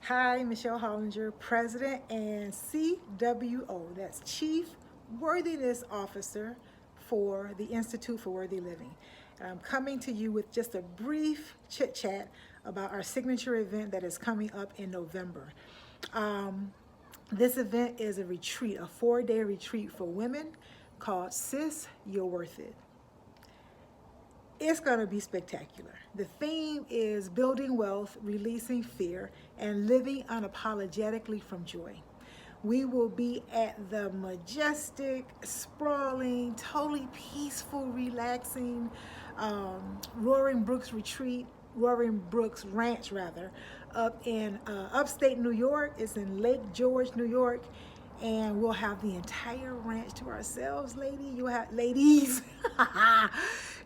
Hi, Michelle Hollinger, President and CWO, that's Chief Worthiness Officer for the Institute for Worthy Living. I'm coming to you with just a brief chit chat about our signature event that is coming up in November. Um, this event is a retreat, a 4-day retreat for women called Sis, You're Worth It. It's going to be spectacular. The theme is building wealth, releasing fear, and living unapologetically from joy. We will be at the majestic, sprawling, totally peaceful, relaxing Roaring Brooks Retreat, Roaring Brooks Ranch, rather, up in upstate New York. It's in Lake George, New York, and we'll have the entire ranch to ourselves, ladies.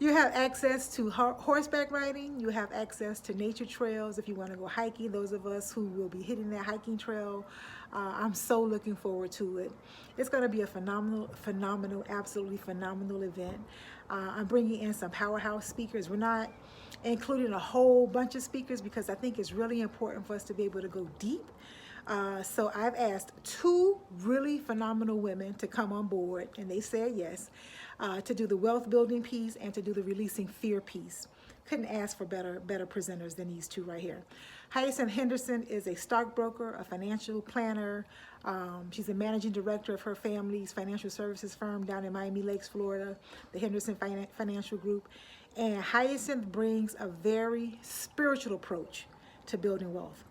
You have access to horseback riding. You have access to nature trails if you want to go hiking. Those of us who will be hitting that hiking trail, I'm so looking forward to it. It's going to be a phenomenal, absolutely phenomenal event. I'm bringing in some powerhouse speakers. We're not including a whole bunch of speakers because I think it's really important for us to be able to go deep. So I've asked two really phenomenal women to come on board, and they said yes, to do the wealth building piece and to do the releasing fear piece. Couldn't ask for better presenters than these two right here. Hyacinth Henderson is a stockbroker, a financial planner. She's a managing director of her family's financial services firm down in Miami Lakes, Florida, the Henderson Financial Group. And Hyacinth brings a very spiritual approach to building wealth.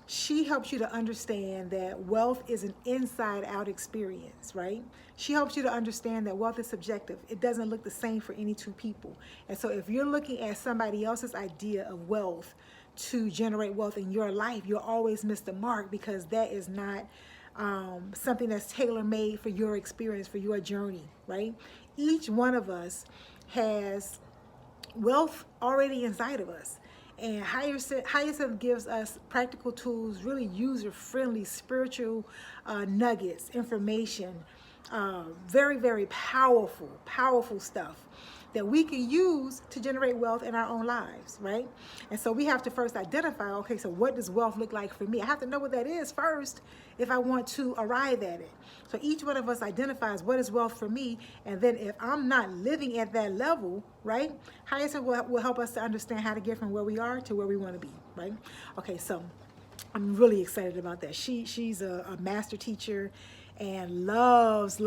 She helps you to understand that wealth is an inside out experience, right? She helps you to understand that wealth is subjective. It doesn't look the same for any two people. And so if you're looking at somebody else's idea of wealth to generate wealth in your life, you'll always miss the mark because that is not something that's tailor-made for your experience, for your journey, right? Each one of us has wealth already inside of us. And Hyacinth gives us practical tools, really user-friendly, spiritual nuggets, information, very powerful stuff that we can use to generate wealth in our own lives, right? And so we have to first identify, okay, so what does wealth look like for me? I have to know what that is first if I want to arrive at it. So each one of us identifies what is wealth for me, and then if I'm not living at that level, right, Hyacinth will help us to understand how to get from where we are to where we want to be, right? Okay, so I'm really excited about that. She's a master teacher and loves,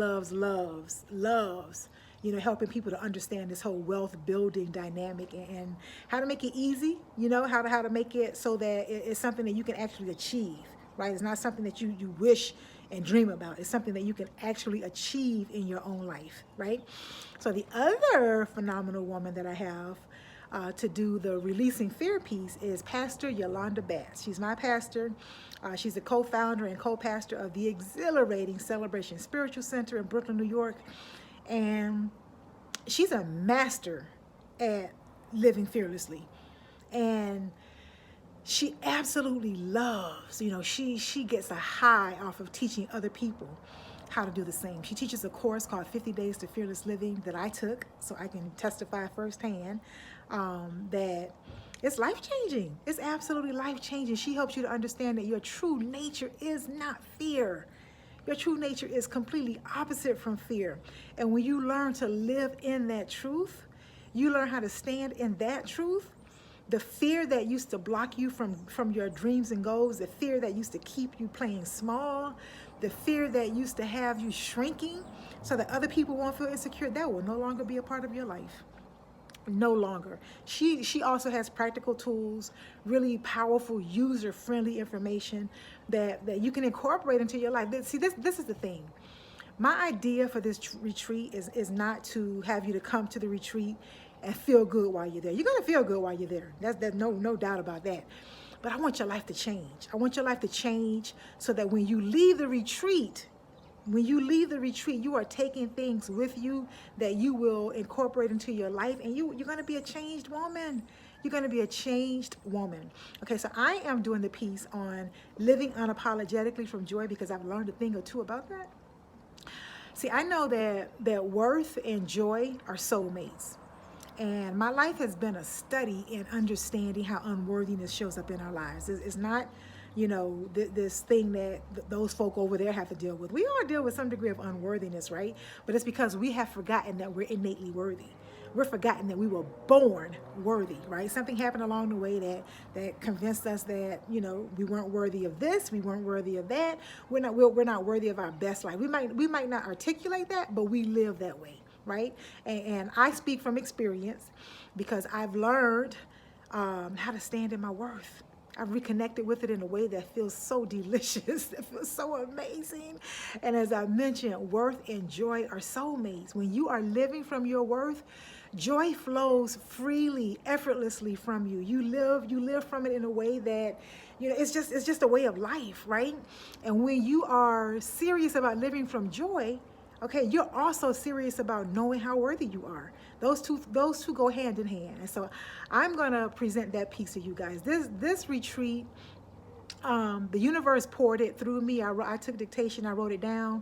helping people to understand this whole wealth building dynamic and how to make it easy, how to make it so that it's something that you can actually achieve, right? It's not something that you wish and dream about. It's something that you can actually achieve in your own life, right? So the other phenomenal woman that I have to do the releasing fear piece is Pastor Yolanda Bass. She's my pastor. She's a co-founder and co-pastor of the exhilarating Celebration Spiritual Center in Brooklyn, New York. And she's a master at living fearlessly. And she absolutely loves, she gets a high off of teaching other people how to do the same. She teaches a course called 50 Days to Fearless Living that I took, so I can testify firsthand that it's life-changing. It's absolutely life-changing. She helps you to understand that your true nature is not fear. Your true nature is completely opposite from fear. And when you learn to live in that truth, you learn how to stand in that truth. The fear that used to block you from your dreams and goals, the fear that used to keep you playing small, the fear that used to have you shrinking so that other people won't feel insecure, that will no longer be a part of your life. No longer. She also has practical tools, really powerful, user-friendly information that you can incorporate into your life. See, this is the thing. My idea for this retreat is not to have you to come to the retreat and feel good while you're there. You're gonna feel good while you're there. There's no doubt about that. But I want your life to change. I want your life to change so that when you leave the retreat, you are taking things with you that you will incorporate into your life, and you're going to be a changed woman. You're going to be a changed woman. Okay, so I am doing the piece on living unapologetically from joy because I've learned a thing or two about that. See, I know that worth and joy are soulmates. And my life has been a study in understanding how unworthiness shows up in our lives. It's not this thing that those folk over there have to deal with. We all deal with some degree of unworthiness, right? But it's because we have forgotten that we're innately worthy. We're forgotten that we were born worthy, right? Something happened along the way that convinced us that we weren't worthy of this, we weren't worthy of that. We're not worthy of our best life. We might not articulate that, but we live that way, right? And I speak from experience because I've learned how to stand in my worth. I've reconnected with it in a way that feels so delicious, that feels so amazing. And as I mentioned, worth and joy are soulmates. When you are living from your worth, joy flows freely, effortlessly from you. You live from it in a way that, it's just a way of life, right? And when you are serious about living from joy, okay, you're also serious about knowing how worthy you are. Those two go hand in hand. And so I'm gonna present that piece to you guys. This retreat, the universe poured it through me. I took dictation, I wrote it down,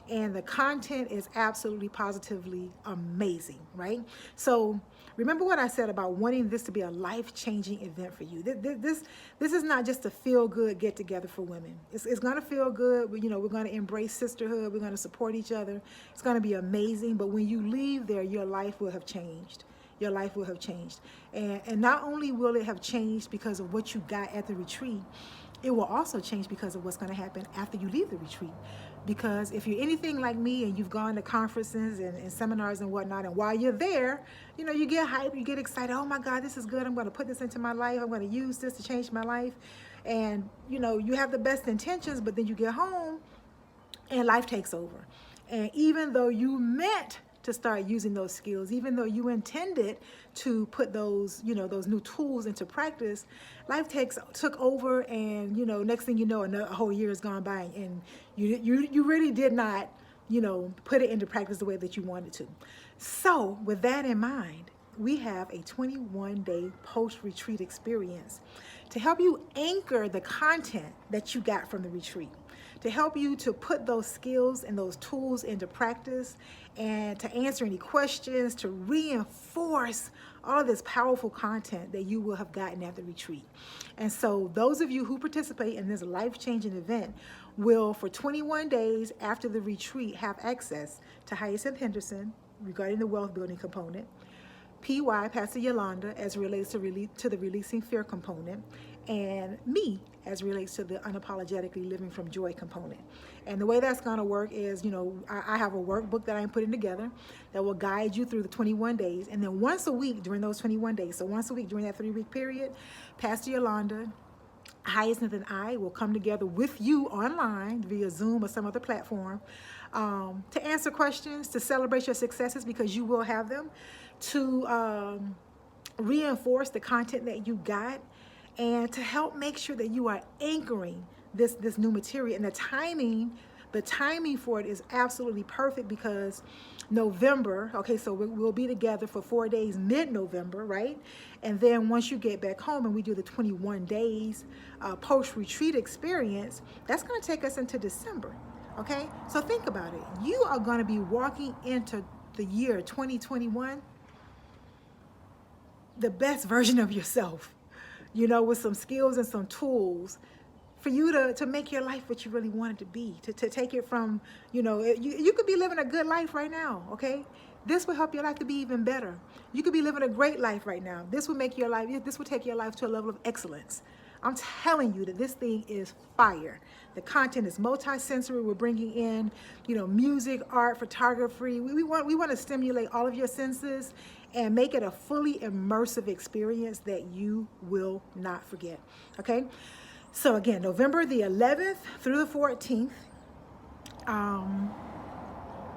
and the content is absolutely positively amazing, right? So remember what I said about wanting this to be a life-changing event for you. This is not just a feel-good get-together for women. It's going to feel good. We're going to embrace sisterhood. We're going to support each other. It's going to be amazing. But when you leave there, your life will have changed. Your life will have changed. And not only will it have changed because of what you got at the retreat, it will also change because of what's going to happen after you leave the retreat. Because if you're anything like me and you've gone to conferences and seminars and whatnot, and while you're there, you get hyped, you get excited. Oh my God, this is good. I'm going to put this into my life. I'm going to use this to change my life. And, you have the best intentions, but then you get home and life takes over. And even though you meant to start using those skills, even though you intended to put those new tools into practice, life took over, and next thing you know, a whole year has gone by, and you really did not put it into practice the way that you wanted to. So with that in mind, we have a 21-day post-retreat experience to help you anchor the content that you got from the retreat, to help you to put those skills and those tools into practice, and to answer any questions, to reinforce all this powerful content that you will have gotten at the retreat. And so those of you who participate in this life-changing event will, for 21 days after the retreat, have access to Hyacinth Henderson regarding the wealth building component, PY, Pastor Yolanda, as it relates to the releasing fear component, and me as it relates to the unapologetically living from joy component. And the way that's going to work is, I have a workbook that I'm putting together that will guide you through the 21 days. And then once a week during those 21 days, so once a week during that 3-week period, Pastor Yolanda, Hyacinth, and I will come together with you online via Zoom or some other platform to answer questions, to celebrate your successes because you will have them, to reinforce the content that you got, and to help make sure that you are anchoring this new material. And the timing for it is absolutely perfect because November, okay, so we'll be together for 4 days mid-November, right? And then once you get back home and we do the 21 days post-retreat experience, that's going to take us into December, okay? So think about it. You are going to be walking into the year 2021 the best version of yourself, with some skills and some tools for you to make your life what you really want it to be, to take it from, you could be living a good life right now, okay? This will help your life to be even better. You could be living a great life right now. This will take your life to a level of excellence. I'm telling you that this thing is fire. The content is multi-sensory. We're bringing in, music, art, photography. We want to stimulate all of your senses and make it a fully immersive experience that you will not forget, okay? So again, November the 11th through the 14th,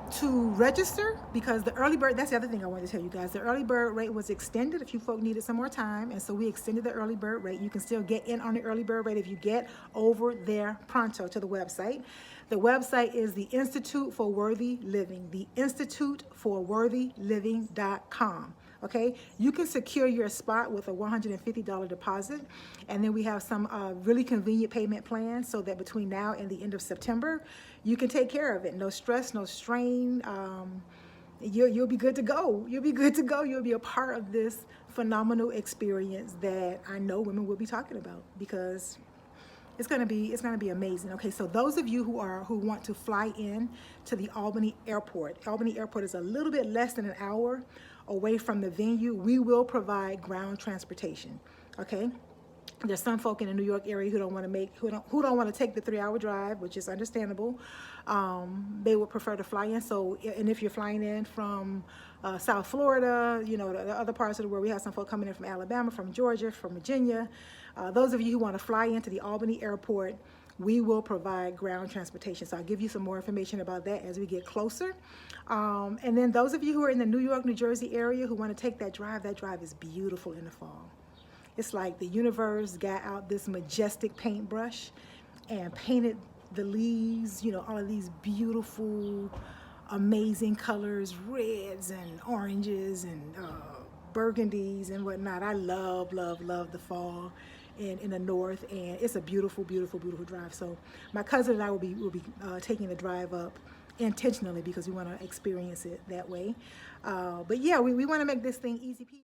to register, because the early bird, that's the other thing I wanted to tell you guys, the early bird rate was extended. A few folk needed some more time, and so we extended the early bird rate. You can still get in on the early bird rate if you get over there pronto to the website. The website is the Institute for Worthy Living, the instituteforworthyliving.com. Okay, you can secure your spot with a $150 deposit, and then we have some really convenient payment plans so that between now and the end of September, you can take care of it. No stress, no strain. You'll be good to go. You'll be good to go. You'll be a part of this phenomenal experience that I know women will be talking about, because It's gonna be amazing. Okay, so those of you who want to fly in to the Albany Airport, Albany Airport is a little bit less than an hour away from the venue. We will provide ground transportation. Okay. There's some folk in the New York area who don't want to take the 3-hour drive, which is understandable. They would prefer to fly in. So, and if you're flying in from South Florida, you know, the other parts of the world, we have some folk coming in from Alabama, from Georgia, from Virginia. Those of you who want to fly into the Albany Airport, we will provide ground transportation. So I'll give you some more information about that as we get closer. And then those of you who are in the New York, New Jersey area who want to take that drive is beautiful in the fall. It's like the universe got out this majestic paintbrush and painted the leaves, you know, all of these beautiful, amazing colors, reds and oranges and burgundies and whatnot. I love, love, love the fall in the north, and it's a beautiful, beautiful, beautiful drive. So my cousin and I will be taking the drive up intentionally because we want to experience it that way. But yeah, we want to make this thing easy peasy.